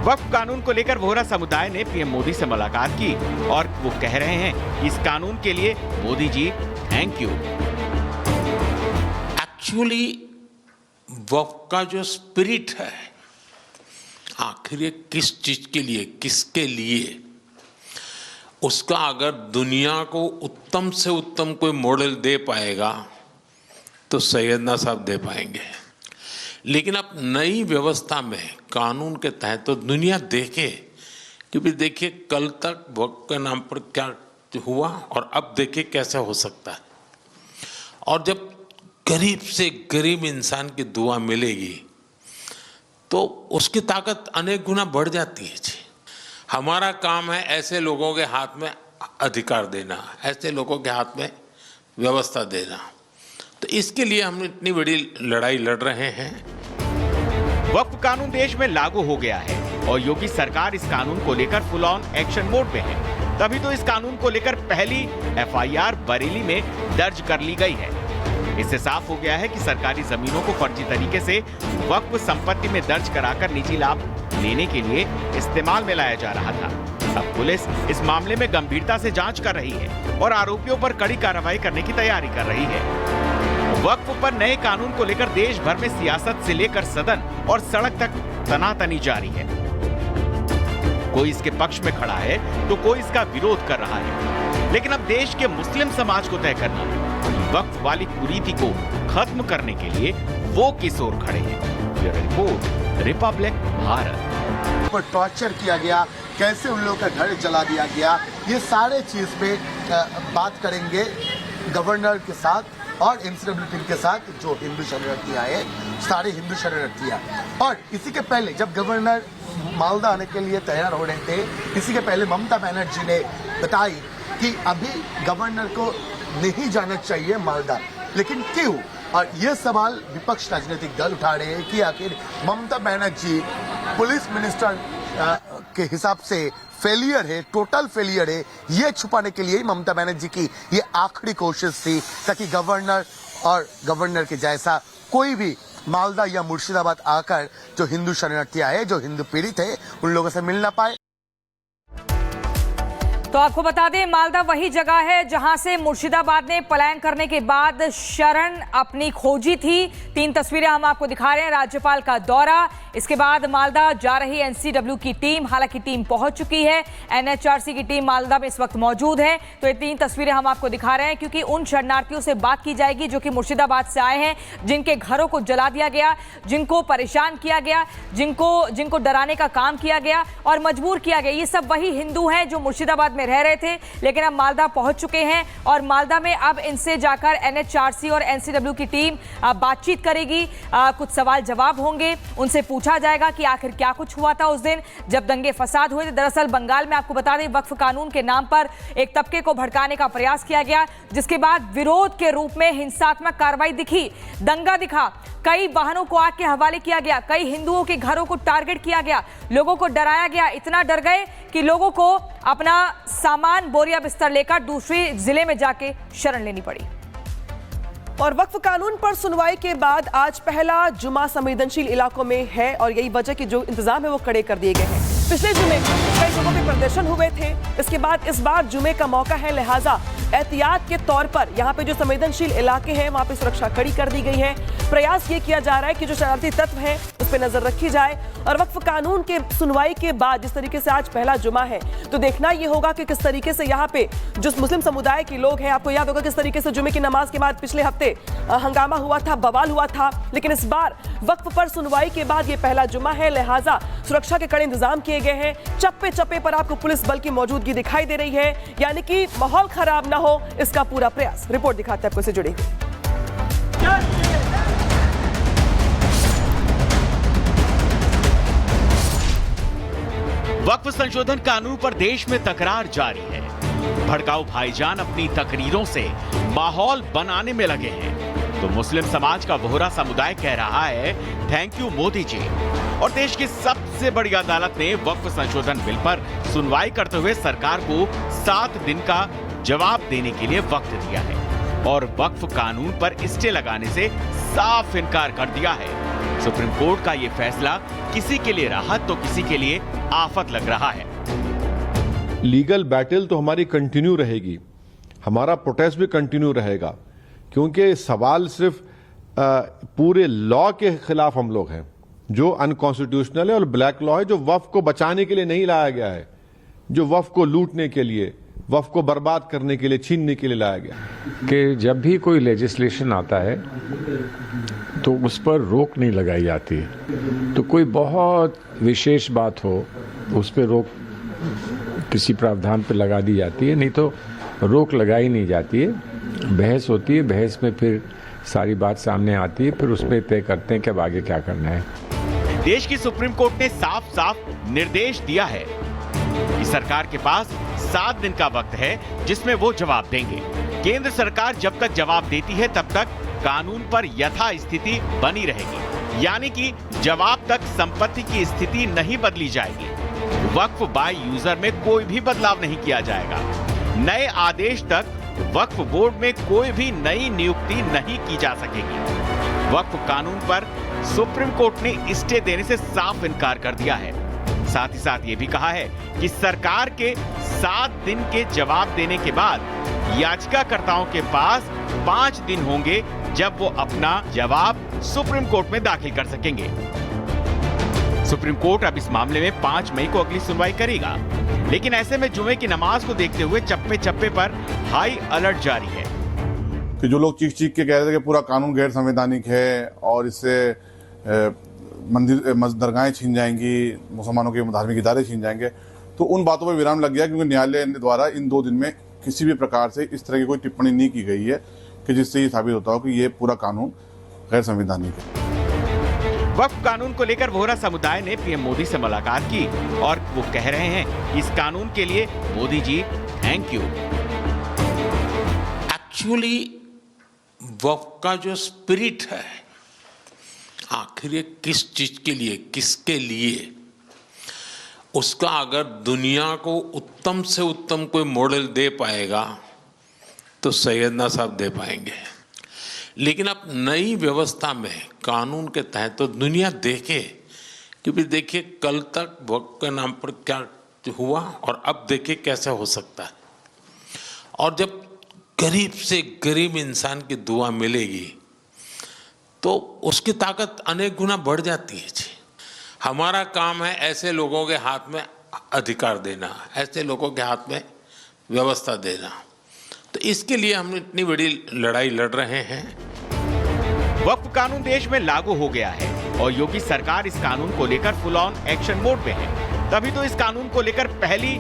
वक्फ कानून को लेकर वोहरा समुदाय ने पीएम मोदी से मुलाकात की और वो कह रहे हैं कि इस कानून के लिए Modi ji thank you. Actually वक्फ का जो स्पिरिट है, आखिर ये किस चीज के लिए, किसके लिए, उसका अगर दुनिया को उत्तम से उत्तम कोई मॉडल दे पाएगा तो सैयदना साहब दे पाएंगे। लेकिन अब नई व्यवस्था में कानून के तहत तो दुनिया देखे, क्योंकि देखिए कल तक वक्फ के नाम पर क्या हुआ और अब देखिए कैसा हो सकता है। और जब गरीब से गरीब इंसान की दुआ मिलेगी तो उसकी ताकत अनेक गुना बढ़ जाती है जी। हमारा काम है ऐसे लोगों के हाथ में अधिकार देना, ऐसे लोगों के हाथ में व्यवस्था देना। तो इसके लिए हम इतनी बड़ी लड़ाई लड़ रहे हैं। वक्फ कानून देश में लागू हो गया है और योगी सरकार इस कानून को लेकर फुल ऑन एक्शन मोड में है। तभी तो इस कानून को लेकर पहली एफआईआर बरेली में दर्ज कर ली गई है। इससे साफ हो गया है कि सरकारी जमीनों को फर्जी तरीके से वक्फ संपत्ति में दर्ज कराकर निजी लाभ लेने के लिए इस्तेमाल में लाया जा रहा था। अब पुलिस इस मामले में गंभीरता से जांच कर रही है और आरोपियों पर कड़ी कार्रवाई करने की तैयारी कर रही है। वक्फ पर नए कानून को लेकर देश भर में सियासत से लेकर सदन और सड़क तक तनातनी जारी है। कोई इसके पक्ष में खड़ा है तो कोई इसका विरोध कर रहा है। लेकिन अब देश के मुस्लिम समाज को तय करना है वक्फ वाली कुरीति को खत्म करने के लिए वो किस ओर खड़े हैं। Bureau report, Republic Bharat. पर टॉर्चर किया गया, कैसे उन लोगों का घर जला दिया गया, ये सारे चीज पे बात करेंगे गवर्नर के साथ और एनसीडब्ल्यू टीम के साथ, जो हिंदू शरणार्थियां है, सारे हिंदू शरणार्थियां। और इसी के पहले जब गवर्नर मालदा आने के लिए तैयार हो रहे थे, इसी के पहले ममता बनर्जी ने बताई कि अभी गवर्नर को नहीं जाना चाहिए मालदा, लेकिन क्यों? और ये सवाल विपक्ष राजनीतिक दल उठा रहे हैं कि आखिर ममता बनर्जी पुलिस मिनिस्टर के हिसाब से फेलियर है, टोटल फेलियर है। ये छुपाने के लिए ही ममता बनर्जी की ये आखिरी कोशिश थी ताकि गवर्नर और गवर्नर के जैसा कोई भी मालदा या मुर्शिदाबाद आकर जो हिंदू शरणार्थियां है, जो हिंदू पीड़ित है, उन लोगों से मिल ना पाए। तो आपको बता दें, मालदा वही जगह है जहां से मुर्शिदाबाद ने पलायन करने के बाद शरण अपनी खोजी थी। 3 तस्वीरें हम आपको दिखा रहे हैं। राज्यपाल का दौरा, इसके बाद मालदा जा रही एनसीडब्ल्यू की टीम, हालांकि टीम पहुंच चुकी है। एनएचआरसी की टीम मालदा में इस वक्त मौजूद है। तो ये 3 तस्वीरें हम आपको दिखा रहे हैं क्योंकि उन शरणार्थियों से बात की जाएगी जो कि मुर्शिदाबाद से आए हैं, जिनके घरों को जला दिया गया, जिनको परेशान किया गया, जिनको डराने का काम किया गया और मजबूर किया गया। ये सब वही हिंदू हैं जो मुर्शिदाबाद में रह रहे थे, लेकिन अब मालदा पहुंच चुके हैं और मालदा में अब इनसे जाकर एनएचआरसी और एनसीडब्ल्यू की टीम बातचीत करेगी। कुछ सवाल जवाब होंगे, उनसे पूछा जाएगा कि आखिर क्या कुछ हुआ था उस दिन जब दंगे फसाद हुए थे। दरअसल बंगाल में आपको बता दें, वक्फ कानून के नाम पर एक तबके को भड़काने का प्रयास किया गया, जिसके बाद विरोध के रूप में हिंसात्मक कार्रवाई दिखी, दंगा दिखा, कई वाहनों को आग के हवाले किया गया, कई हिंदुओं के घरों को टारगेट किया गया, लोगों को डराया गया, इतना डर गए कि लोगों को अपना सामान, बोरिया बिस्तर लेकर दूसरे जिले में जाके शरण लेनी पड़ी। और वक्फ कानून पर सुनवाई के बाद आज पहला जुमा संवेदनशील इलाकों में है और यही वजह कि जो इंतजाम है वो कड़े कर दिए गए हैं। पिछले जुमे कई जगहों पे प्रदर्शन हुए थे, इसके बाद इस बार जुमे का मौका है, लिहाजा एहतियात के तौर पर यहाँ पे जो संवेदनशील इलाके हैं वहाँ पे सुरक्षा कड़ी कर दी गई है। प्रयास ये किया जा रहा है कि जो शरारती तत्व हैं उस पर नजर रखी जाए और वक्फ कानून के सुनवाई के बाद जिस तरीके से आज पहला जुमा है तो देखना ये होगा कि किस तरीके से यहाँ पे जो मुस्लिम समुदाय के लोग हैं, आपको याद होगा किस तरीके से जुमे की नमाज के बाद पिछले हफ्ते हंगामा हुआ था, बवाल हुआ था, लेकिन इस बार वक्फ पर सुनवाई के बाद ये पहला जुमा है, लिहाजा सुरक्षा के कड़े इंतजाम किए गए हैं। चप्पे चप्पे पर आपको पुलिस बल की मौजूदगी दिखाई दे रही है, यानी कि माहौल खराब ना हो इसका पूरा प्रयास। रिपोर्ट दिखाते हैं आपको, इससे जुड़ेगी। वक्फ संशोधन कानून पर देश में तकरार जारी है। भड़काऊ भाईजान अपनी तकरीरों से माहौल बनाने में लगे हैं तो मुस्लिम समाज का वोहरा समुदाय कह रहा है थैंक यू मोदी जी। और देश की सबसे बड़ी अदालत ने वक्फ संशोधन बिल पर सुनवाई करते हुए सरकार को 7 दिन का जवाब देने के लिए वक्त दिया है और वक्फ कानून पर स्टे लगाने से साफ इनकार कर दिया है। सुप्रीम कोर्ट का ये फैसला किसी के लिए राहत तो किसी के लिए आफत लग रहा है। लीगल बैटल तो हमारी कंटिन्यू रहेगी, हमारा प्रोटेस्ट भी कंटिन्यू रहेगा, क्योंकि सवाल सिर्फ पूरे लॉ के खिलाफ हम लोग हैं जो अनकॉन्स्टिट्यूशनल है और ब्लैक लॉ है, जो वक्फ को बचाने के लिए नहीं लाया गया है, जो वक्फ को लूटने के लिए, वक्फ को बर्बाद करने के लिए, छीनने के लिए लाया गया। कि जब भी कोई लेजिस्लेशन आता है तो उस पर रोक नहीं लगाई जाती, तो कोई बहुत विशेष बात हो उस पर रोक किसी प्रावधान पर लगा दी जाती है, नहीं तो रोक लगाई नहीं जाती है। बहस होती है, बहस में फिर सारी बात सामने आती है, फिर उस पर तय करते हैं कि अब आगे क्या करना है। देश की सुप्रीम कोर्ट ने साफ साफ निर्देश दिया है कि सरकार के पास 7 दिन का वक्त है जिसमें वो जवाब देंगे। केंद्र सरकार जब तक जवाब देती है तब तक कानून पर यथास्थिति बनी रहेगी, यानी कि जवाब तक संपत्ति की स्थिति नहीं बदली जाएगी। वक्फ बाय यूजर में कोई भी बदलाव नहीं किया जाएगा। नए आदेश तक वक्फ बोर्ड में कोई भी नई नियुक्ति नहीं की जा सकेगी। वक्फ कानून पर सुप्रीम कोर्ट ने स्टे देने से साफ इनकार कर दिया है। साथ ही साथ ये भी कहा है कि सरकार के 7 दिन के जवाब देने के बाद याचिकाकर्ताओं के पास 5 दिन होंगे जब वो अपना जवाब सुप्रीम कोर्ट में दाखिल कर सकेंगे। सुप्रीम कोर्ट अब इस मामले में 5 मई को अगली सुनवाई करेगा, लेकिन ऐसे में जुमे की नमाज को देखते हुए चप्पे चप्पे पर हाई अलर्ट जारी है। कि जो लोग चीख के कह रहे थे कि पूरा कानून गैर संवैधानिक है और इससे मंदिर दरगाहें छीन जाएंगी, मुसलमानों के धार्मिक इदारे छीन जाएंगे, तो उन बातों पर विराम लग गया, क्योंकि न्यायालय द्वारा इन 2 दिन में किसी भी प्रकार से इस तरह की कोई टिप्पणी नहीं की गई है कि जिससे ये साबित होता हो कि ये पूरा कानून गैर संवैधानिक है। वक्फ कानून को लेकर वोहरा समुदाय ने पीएम मोदी से मुलाकात की और वो कह रहे हैं कि इस कानून के लिए Modi ji thank you. Actually वक्फ का जो स्पिरिट है, आखिर ये किस चीज के लिए, किसके लिए, उसका अगर दुनिया को उत्तम से उत्तम कोई मॉडल दे पाएगा तो सैयदना साहब दे पाएंगे। लेकिन अब नई व्यवस्था में कानून के तहत तो दुनिया देखे, क्योंकि देखिए कल तक वक्फ के नाम पर क्या हुआ और अब देखिए कैसे हो सकता है। और जब गरीब से गरीब इंसान की दुआ मिलेगी तो उसकी ताकत अनेक गुना बढ़ जाती है जी। हमारा काम है ऐसे लोगों के हाथ में अधिकार देना, ऐसे लोगों के हाथ में व्यवस्था देना। तो इसके लिए हम इतनी बड़ी लड़ाई लड़ रहे हैं। वक्फ कानून देश में लागू हो गया है और योगी सरकार इस कानून को लेकर फुल ऑन एक्शन मोड में है। तभी तो इस कानून को लेकर पहली